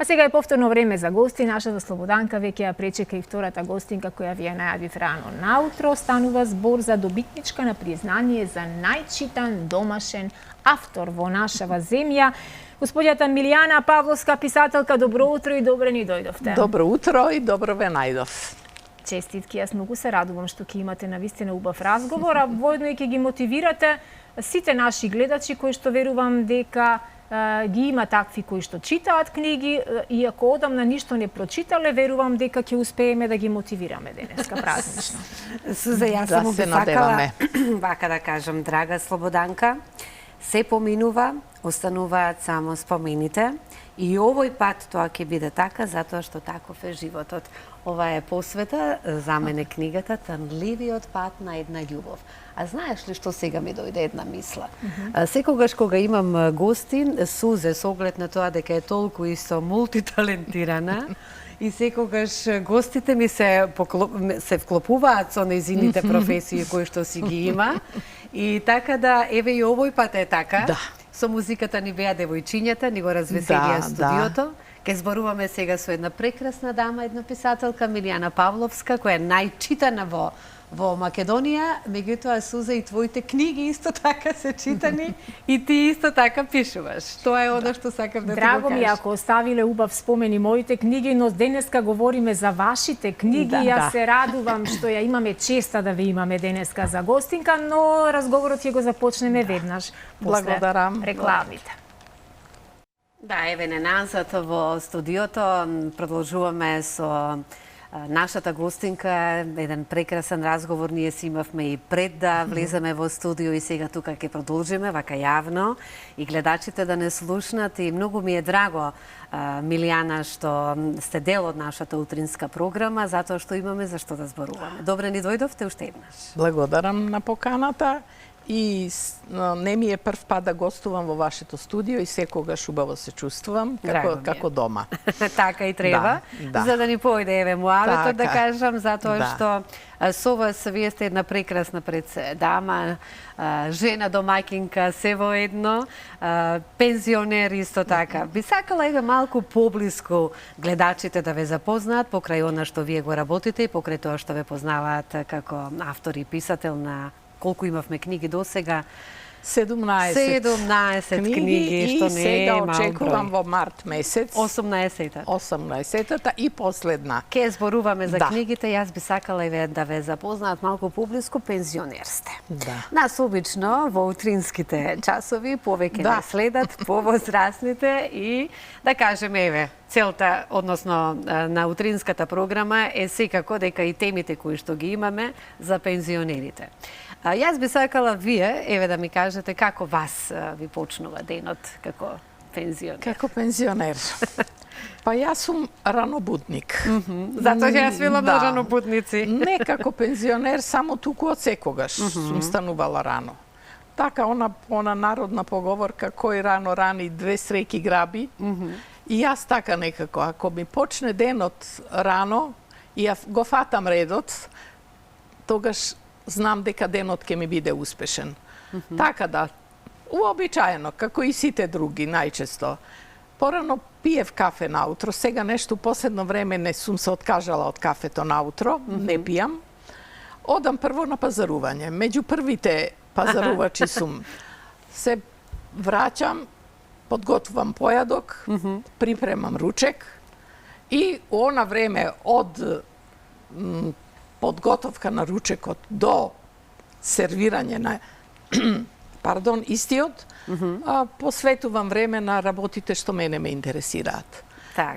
А сега е повторно време за гости. Нашата Слободанка веќе ја пречека и втората гостинка која ви ја најавив рано наутро. Станува збор за добитничка на признание за најчитан домашен автор во нашава земја. Господјата Милијана Павловска, писателка, добро утро и добре ни дојдовте. Добро утро и добро ве најдов. Честитки, јас многу се радувам што ќе имате навистина убав разговор, а воедно и ќе ги мотивирате сите наши гледачи кои што верувам дека ги има такви кои што читаат книги и ако одамна ништо не прочитале, верувам дека ќе успееме да ги мотивираме денеска празнично. Суза, јас само би сакала вака да кажам, драга Слободанка, се поминува, остануваат само спомените и овој пат тоа ќе биде така затоа што таков е животот. Ова е посвета за мене книгата Трнливиот пат на една љубов. А знаеш ли што сега ми дојде една мисла? Секогаш кога имам гости, Сузе, со оглед на тоа дека е толку исто мултиталентирана, и секогаш гостите ми се вклопуваат со нејзините професии кои што си ги има. И така да, еве и овој пат е така. Да. Со музиката ни беа девојчињата, ни го развеселија студиото. Ке зборуваме сега со една прекрасна дама, една писателка, Милијана Павловска, која е најчитана во Македонија, меѓутоа, Суза, и твоите книги исто така се читани и ти исто така пишуваш. Тоа е оно што сакам да ти го кажам. Драго ми ако оставиле убав спомени моите книги, но денеска говориме за вашите книги. Јас се радувам што ја имаме честа да ви имаме денеска за гостинка, но разговорот ќе го започнеме веднаш после рекламите. Да, еве не назад во студиото продолжуваме со нашата гостинка, еден прекрасен разговор ние си имавме и пред да влеземе во студио и сега тука ќе продолжиме вака јавно и гледачите да не слушнат и многу ми е драго Милијана што сте дел од нашата утринска програма затоа што имаме за што да зборуваме. Добре ни дојдовте уште еднаш. Благодарам на поканата и не ми е прв пат да гостувам во вашето студио и секогаш убаво се чувствувам како дома. Така и треба, за да ни појде еве муабетот да кажам, затоа што со вас вие сте една прекрасна дама, жена домаќинка, се воедно, пензионер исто така. Би сакала еве малку поблиску гледачите да ве запознаат покрај она што вие го работите и покрај тоа што ве познаваат како автор и писател на колку имавме книги до сега? 17 книги, што не е мал број. И сега очекувам во март месец 18-та и последна. Ке зборуваме за книгите, јас би сакала и да ве запознаат малку публиску, пензионер сте. Нас обично во утринските часови повеќе не следат повозрасните и да кажеме еве целта, односно на утринската програма е секако дека и темите кои што ги имаме за пензионерите. Јас би сакала вие, еве да ми кажете како вас ви почнува денот како пензионер. Како пензионер? Па јас сум ранобудник. Затоа ќе јас велам на ранобудници. Не како пензионер, само туку од секогаш сум станувала рано. Така, она народна поговорка, кој рано рани, две среќи граби. И јас така некако, ако ми почне денот рано и ја го фатам редот, тогаш знам дека денот ќе ми биде успешен. Така да, уобичаено, како и сите други, најчесто. Порано пиев кафе наутро, сега нешто последно време не сум се откажала од кафето наутро, не пијам. Одам прво на пазарување. Меѓу првите пазарувачи сум. Се враќам, подготвувам појадок, припремам ручек и она време од подготовка на ручекот до сервирање на истиот, посветувам време на работите што мене ме интересираат.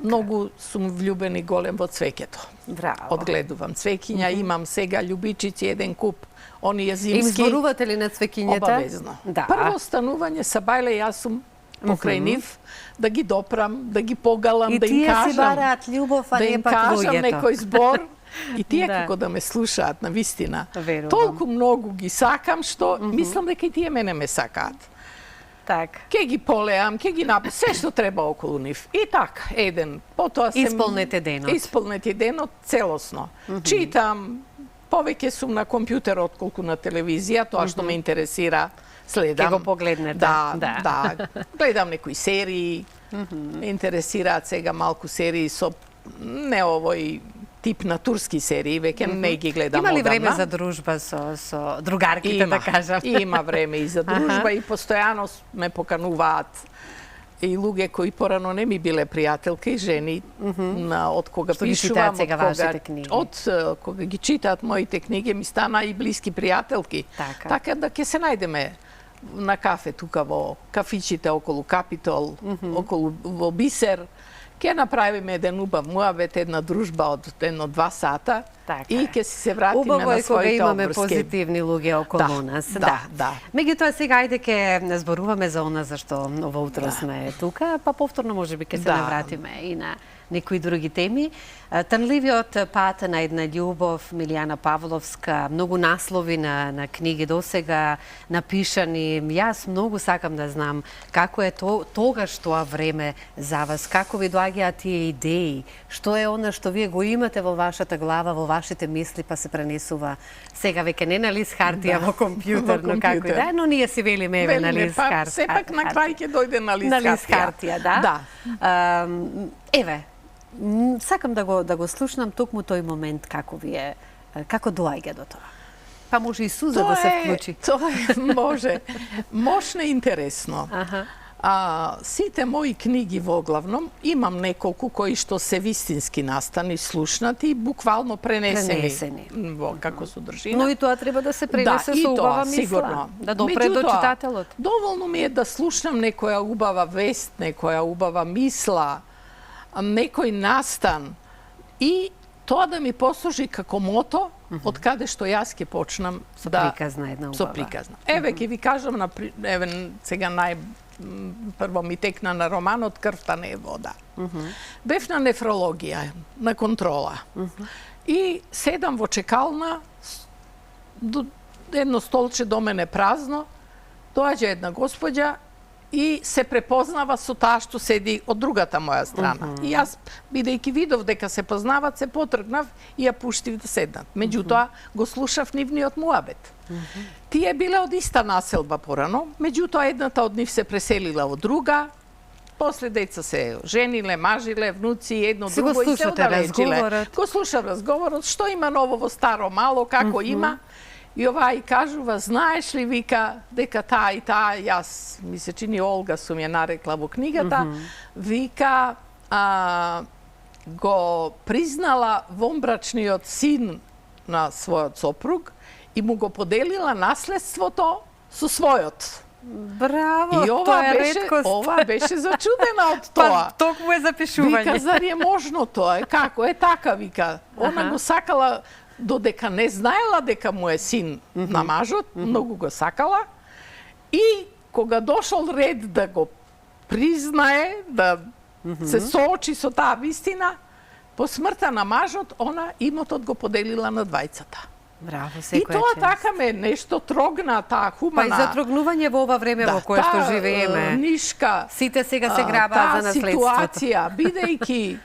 Многу сум влюбен и голем во цвеќето. Одгледувам цвеќиња, имам сега љубичици, еден куп, оние зимски. Им зборувате ли на цвеќињата? Обавезно. Прво станување са бајле, јас сум покрај нив, да ги допрам, да ги погалам, да им кажам. И тие си бараат љубов, а не пак луѓето. Да им кажам некој збор. И тие како да ме слушаат, на вистина. Толку многу ги сакам, што мислам дека и тие мене ме сакаат. Ке ги полеам, ке ги напишам, се што треба околу нив. И така, еден. Потоа се исполнете денот. Исполнете денот целосно. Читам, повеќе сум на компјутерот колку на телевизија, тоа што ме интересира, следам. Ке го погледнете. Да. Гледам некои серии, интересираат сега малку серии со не овој тип на турски серии, веќе не ги гледам одамна. Има ли време за дружба со другарките, да кажам? Има време и за дружба и постојано ме покануваат и луѓе кои порано не ми биле пријателки, жени, од кога пишувам, од кога ги читаат моите книги, ми стана и блиски пријателки. Така да ќе се најдеме на кафе тука во кафичите околу Капитол, околу во Бисер. Ќе направиме еден убав муабет, една дружба од 1-2 сата и ќе се вратиме на своите обврски. Убаво е кога имаме позитивни луѓе околу нас. Да. Меѓутоа сега ајде ќе зборуваме за она зашто ова утро сме тука, па повторно можеби ќе се навратиме и на некои други теми. Танливиот пат на една љубов, Милијана Павловска, многу наслови на книги досега напишани. Јас многу сакам да знам како е тогаш тоа време за вас, како ви доаѓаат тие идеи, што е она што вие го имате во вашата глава, во вашите мисли, па се пренесува сега веќе не на лист хартија, во компјутер, но како и да, но ние си велиме еве на лист хартија. Сепак на крај ќе дојде на лист хартија, да? Еве, сакам да го слушнам токму тој момент како доаѓа до тоа. Па може и суза да се вклучи. Тоа може. Мощно и интересно. Сите мои книги воглавном, имам неколку кои што се вистински настани, слушнати и буквално пренесени во како содржина. Но и тоа треба да се пренесе со убава мисла, да допре до читателот. Доволно ми е да слушнам некоја убава вест, некоја убава мисла, некој настан и тоа да ми послужи како мото од каде што јас ќе почнам со приказна една убава. Со приказна. Еве ќе ви кажам еве сега прво ми текна на романот Крвта не е вода. Бев на нефрологија, на контрола. И седам во чекална, едно столче до мене празно, доаѓа една господја и се препознава со таа што седи од другата моја страна. И јас, бидејќи видов дека се познават, се потргнав и ја пуштив да седнат. Меѓутоа, го слушав нивниот муабет. Тие биле од иста населба порано, меѓутоа едната од нив се преселила во друга, после деца се жениле, мажиле, внуци, едно друго и се оддалечиле. Го слушав разговорот, што има ново во старо мало, како има. И овај кажува, знаеш ли, вика, дека таа и таа, јас, ми се чини Олга сум ја нарекла во книгата, вика, го признала вонбрачниот син на својот сопруг и му го поделила наследството со својот. Браво, и тоа е редкост. Ова беше зачудена од тоа. Па, токму е запишување. Вика, зар е можно тоа? Како е така, вика. Она го сакала, додека не знаела дека му е син на мажот, многу го сакала. И кога дошол ред да го признае, да се соочи со таа вистина, по смртта на мажот, она имотот го поделила на двајцата. Браво, и тоа така ме нешто трогна, таа хумана. Па и затрогнување во ова време во кое што живееме. Нишка. Сите сега се грабаат за наследството. Таа ситуација, бидејќи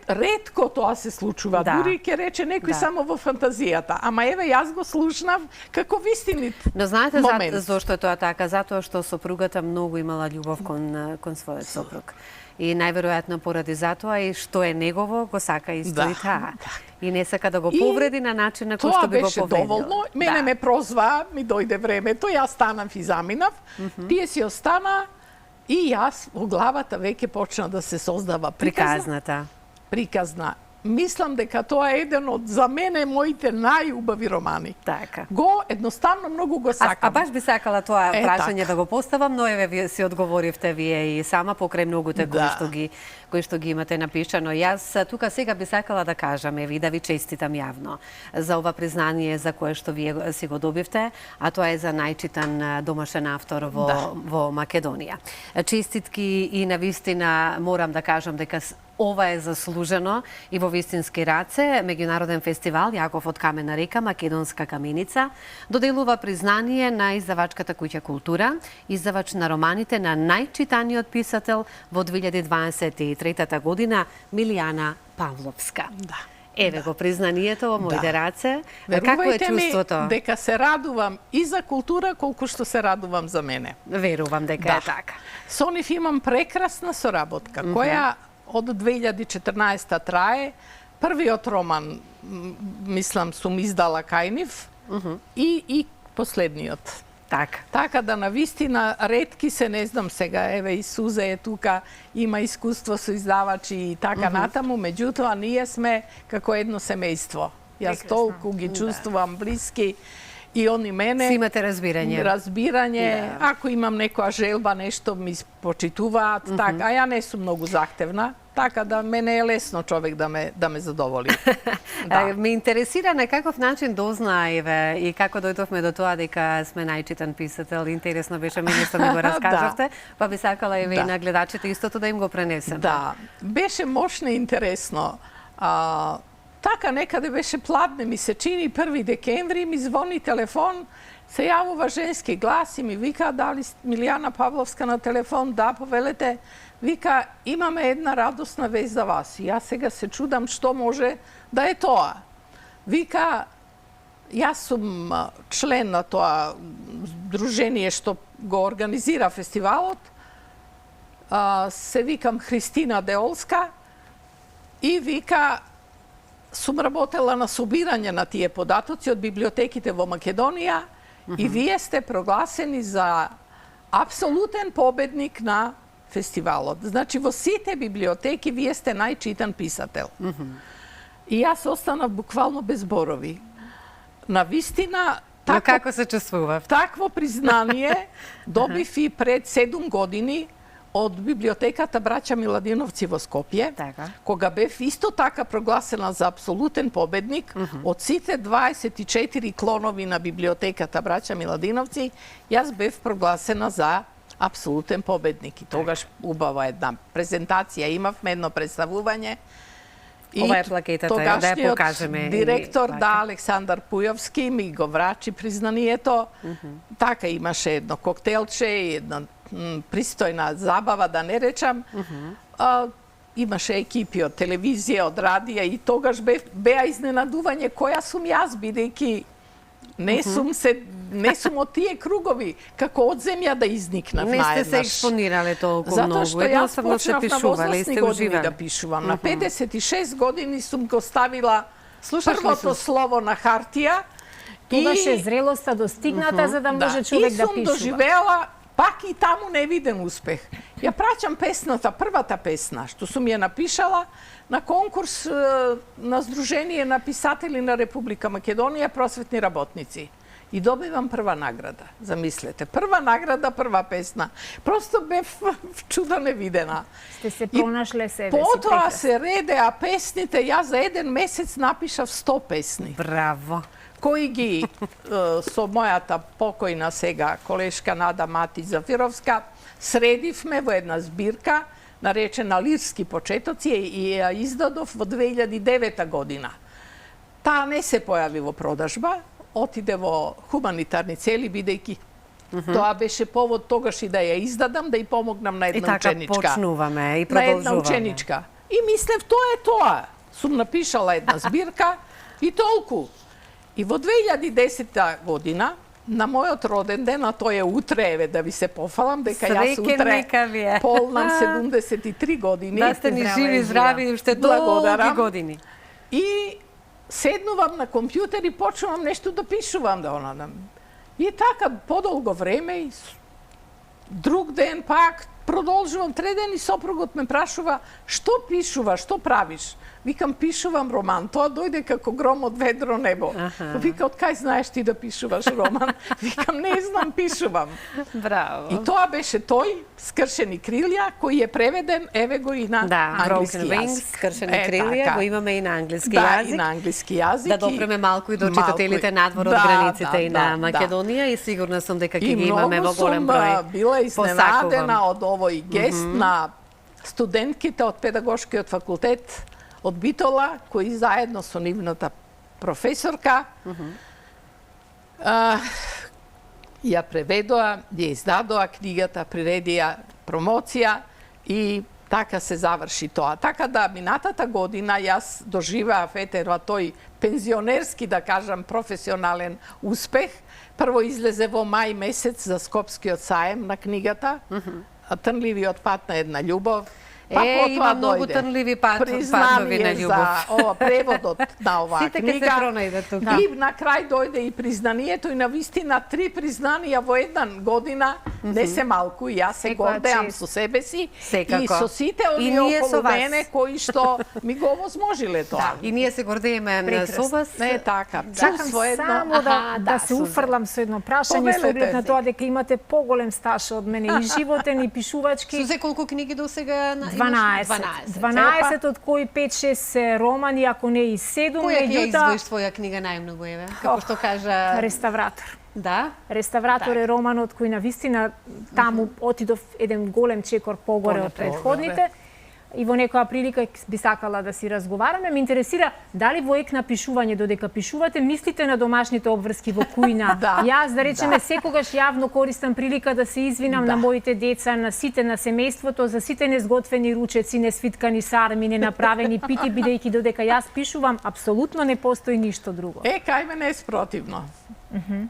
ретко тоа се случува. Дури ќе рече некој само во фантазијата. Ама еве јас го слушнав како вистинит момент. Но знаете зошто е тоа така? Затоа што сопругата многу имала љубов кон својот сопруг. И најверојатно поради затоа и што е негово го сака исто и таа. И не сака да го повреди на начин на кој што би го повредил. Тоа беше доволно. Мене ме прозваа, ми дојде времето, јас станав и заминав. Тие си остана и јас во главата веќе почна да се создава приказна. Мислам дека тоа е еден од, за мене, моите најубави романи. Така. Го едноставно многу го сакам. А баш би сакала тоа прашање да го поставам, но еве вие си одговоривте вие и сама покрај многуте кои што ги имате напишано. Јас тука сега би сакала да кажам и да ви честитам јавно за ова признание за кое што вие си го добивте, а тоа е за најчитан домашен автор во Македонија. Честитки и навистина морам да кажам дека ова е заслужено и во вистински раце. Меѓународен фестивал Јаков од камена река, Македонска каменица, доделува признание на издавачката куќа Култура, издавач на романите на најчитаниот писател во 2023 година, Милијана Павловска. Еве го признанието во моите раце. Како е Верувајте ми чувството? дека се радувам и за култура колку што се радувам за мене. Верувам дека е така. Со нив имам прекрасна соработка, која од 2014 трае. Првиот роман, мислам, сум издала кај нив и последниот. Така да навистина ретки се, не знам сега, еве и Сузе е тука, има искуство со издавачи и така натаму, меѓутоа ние сме како едно семејство. Јас толку ги чувствувам блиски и они мене. Си имате разбирање. Разбирање, ако имам некоја желба, нешто ми почитуваат, така, а ја не сум многу захтевна. Така да мене е лесно човек да ме задоволи. Ме интересира на каков начин дозна Еве и како дојдовме до тоа дека сме најчитан писател. Интересно беше мене што ми го раскажавте, па би сакала Еве и на гледачите истото да им го пренесем. Да, беше мощно и интересно. Така некаде беше пладне, ми се чини 1 декември, ми звони телефон, се јавува женски глас и ми вика, дали Милијана Павловска на телефон, да, повелете. Вика, имаме една радосна вест за вас. И јас сега се чудам што може да е тоа. Вика, јас сум член на тоа дружение што го организира фестивалот. Се викам Христина Деолска и вика, сум работела на собирање на тие податоци од библиотеките во Македонија и вие сте прогласени за апсолутен победник на фестивалот. Значи, во сите библиотеки вие сте најчитан писател. И јас останав буквално без зборови. Навистина, Но како се чувствував? Такво признание добив и пред 7 години од библиотеката Браќа Миладиновци во Скопје, кога бев исто така прогласена за апсолутен победник од сите 24 клонови на библиотеката Браќа Миладиновци, јас бев прогласена за апсолутен победник. И тогаш убава една презентација, имавме едно представување. Ова е плакетата, да ја покажеме. Директор, Александар Пујовски, ми го врачи признанието. Така имаше едно коктелче и една пристојна забава, да не речам. Имаше екипи од телевизија, од радија и тогаш беа изненадување која сум јас, бидејќи не сум од тие кругови, како од земја да изникнав наеднаш. Не сте се експонирале толку многу. Затоа што јас почнав на возрастни години да пишувам. На 56 години сум го ставила првото слово на хартија. Тогаш е зрелоста достигната за да може човек да пишува. И сум доживеала пак и таму невиден успех. Ја праќам песната, првата песна, што сум ја напишала на конкурс на Сдружение на писатели на Република Македонија, просветни работници. И добивам прва награда. Замислете, прва награда, прва песна. Просто бев чуда невидена. Сте се пронашле себе си. Потоа се редеа песните, јас за еден месец напишав 100 песни. Браво! Кои ги со мојата покојна сега колешка Нада Матич Зафировска средивме во една збирка наречена Лирски почетоци и ја издадов во 2009 година. Таа не се појави во продажба, отиде во хуманитарни цели, бидејќи тоа беше повод тогаш и да ја издадам, да ја помогнам на една ученичка. И така почнуваме и продолжуваме. На една продолжуваме. ученичка. И мислев, тоа е тоа. Сум напишала една збирка и толку. И во 2010 година, на мојот роден ден, а тој е утре, еве да ви се пофалам, дека јас утре полнам 73 години. Да сте ни живи, здрави, уште долги години. И седнувам на компјутер и почнувам нешто да пишувам, да онадам. И така подолго време и друг ден пак продолжувам, треден и сопругот ме прашува што пишува, што правиш? Викам, пишувам роман. Тоа дојде како гром од ведро небо. Вика, од кај знаеш ти да пишуваш роман? Викам, не знам, пишувам. Браво. И тоа беше тој, Скршени крилја, кој е преведен, еве го и на англиски јазик. Wings, Скршени крилја, го имаме и на англиски јазик. Да, и на англиски јазик. Да допреме малку и до читателите надвор од границите и на Македонија и сигурна сум дека ќе ги имаме во голем број. И многу сум била изненадена од овој гест на студентките од педагошкиот факултет од Битола, кои заедно со нивната професорка ја преведоа, ја издадоа книгата, приредија промоција и така се заврши тоа. Така да минатата година јас доживеав тој пензионерски, да кажам, професионален успех. Прво излезе во мај месец за Скопскиот саем на книгата, Трнливиот пат на една љубов. Има многу трнливи патови на љубов. Преводот на оваа книга. Сите ќе се пронајдат тука. И на крај дојде и признанието и навистина 3 признанија во една година не се малку. И јас се гордеам со себе си и со сите оние околу мене кои што ми го овозможиле тоа. И ние се гордееме со вас. Не така. Чакам само да се уфрлам со едно прашање со оглед на тоа дека имате поголем стаж од мене и животен и пишувачки. Сузе, колку книги до сега 12, од кои 5-6 се романи, ако не и 7. Која ќе издвоиш твоја книга најмногу, еве? Како што кажа... Реставратор. Да? Реставратор е романот кој навистина таму отидов еден голем чекор погоре од предходните. И во некоја прилика би сакала да си разговараме. Ме интересира дали во ек на пишување, додека пишувате, мислите на домашните обврски во кујна. Јас, да речеме, секогаш јавно користам прилика да се извинам на моите деца, на сите на семејството, за сите незготвени ручеци, несвиткани сарми, ненаправени пити, бидејќи додека јас пишувам, апсолутно не постои ништо друго. Кај мене е спротивно.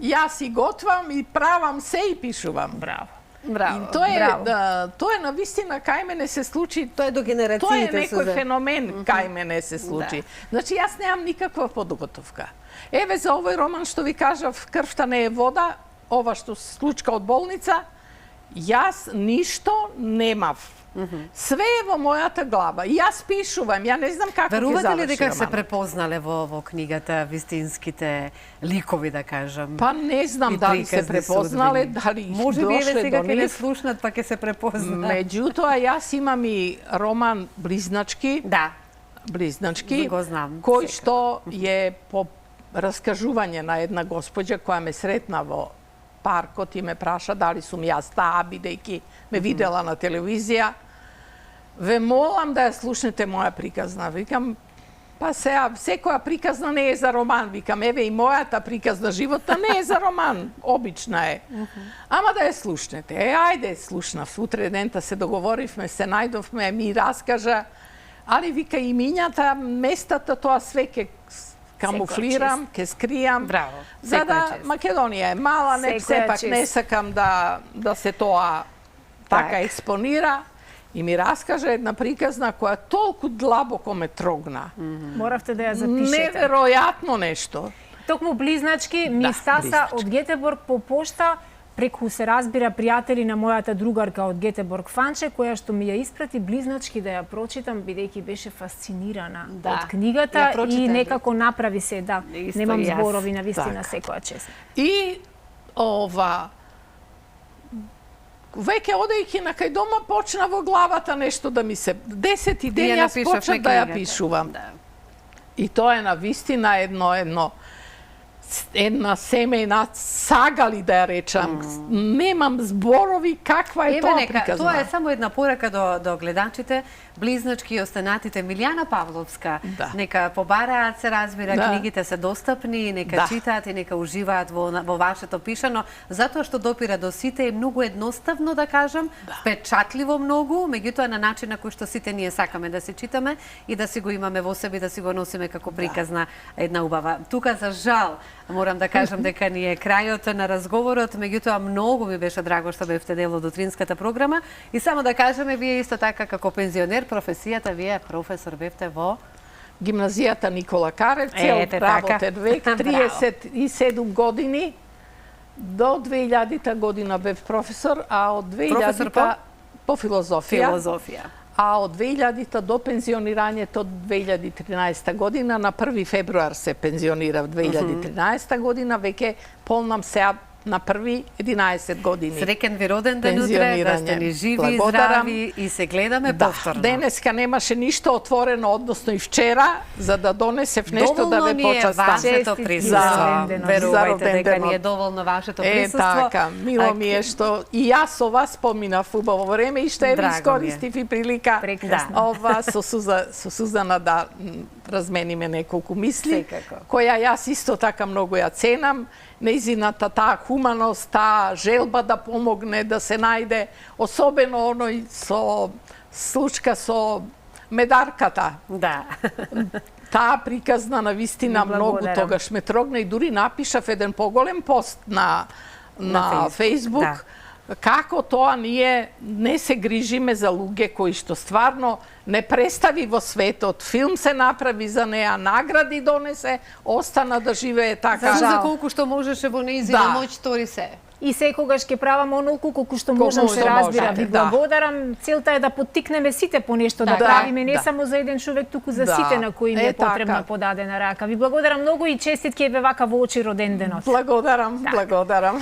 Јас и готвам и правам се и пишувам. Браво. Браво. Тоа е навистина кај мене се случи. Тоа е до генерациите. Тоа е некој феномен кај мене се случи. Значи јас немам никаква подготовка. Еве за овој роман што ви кажав, Крвта не е вода, ова што се случка од болница, јас ништо немав. Све е во мојата глава. И јас пишувам, ја не знам како ќе заврши. Верувате ли дека се препознале во книгата вистинските ликови, да кажам? Па не знам дали се препознале, дали може би дошле сега до ќе не нив. слушнат, па ќе се препознале. Меѓутоа, јас имам и роман Близначки. Да. Близначки, го знам. Кој што е по раскажување на една госпоѓа која ме сретна во паркот и ме праша дали сум јас таа, бидејќи ме видела на телевизија. Ве молам да ја слушнете моја приказна. Викам, па сега, секоја приказна не е за роман. Викам, еве и мојата приказна животна не е за роман. Обична е. Ама да ја слушнете. Ајде, слушнав. Утре дента се договоривме, се најдовме, ми раскажа. Али, вика, имињата, местата, тоа све ке камуфлирам, ке скријам. Браво. За да Македонија е мала, сепак не сакам да се тоа така експонира. И ми раскажа една приказна која толку длабоко ме трогна. Моравте да ја запишете. Неверојатно нешто. Токму Близначки ми стаса од Гетеборг по пошта, преку се разбира пријатели на мојата другарка од Гетеборг Фанче, која што ми ја испрати Близначки да ја прочитам, бидејќи беше фасцинирана од книгата и некако направи се, немам зборови на вистина, секоја чест. И веќе одејќи на кај дома почна во главата нешто да ми се 10 ден јас почнав да ја пишувам. И тоа е на вистина една семејна сага ли да ја речам. Немам зборови каква е тоа приказна. Тоа е само една порака до гледачите. Близначки останатите Милјана Павловска. Нека побараат, се разбира, книгите се достапни, нека читаат и нека уживаат во вашето пишано, затоа што допира до сите е многу едноставно, да кажам, впечатливо многу, меѓутоа на начин на кој што сите ние сакаме да се читаме и да си го имаме во себе, да си го носиме како приказна една убава. Тука, за жал, морам да кажам дека ни е крајот на разговорот, меѓутоа многу ми беше драго што бевте дел од утринската програма и само да кажеме, вие исто така како пензионер, професијата, вие професор бевте во Гимназијата Никола Карев, цел работен век, 37 години, до 2000-та година бев професор, а од 2000-та по филозофија. А од 2000-та до пензионирањето 2013 година, на 1 февруар се пензионирав 2013 година, веќе полнам сега на први 11 години. Среќен ви роден ден утре, да сте ни живи, здрави и се гледаме повторно. Денеска немаше ништо отворено, односно и вчера, за да донесев нешто да ве почастам. Доволно ни е вашето присуство. Верувајте дека ни е доволно вашето присуство. Така, мило ми е што и јас со вас поминав убаво време и што еве искористив и прилика со Сузана да размениме неколку мисли, која јас исто така многу ја ценам. Нејзината таа хуманост, таа желба да помогне, да се најде, особено оној со случка со медарката. Да. Таа приказна на вистина многу тогаш ме трогна и дури напишав еден поголем пост на Facebook. Да. Како тоа ние не се грижиме за луѓе кои што стварно не представи во светот, филм се направи за неа, награди донесе, остана да живее така. За колку што можеше во нејзина моќ тори се. И секогаш ќе правам онолку колку што можам, се разбира. Ви благодарам. Целта е да поттикнеме сите по нешто да правиме, не само за еден човек, туку за сите на кои им е потребна подадена рака. Ви благодарам многу и честитки е вака во очи роденденот. Благодарам.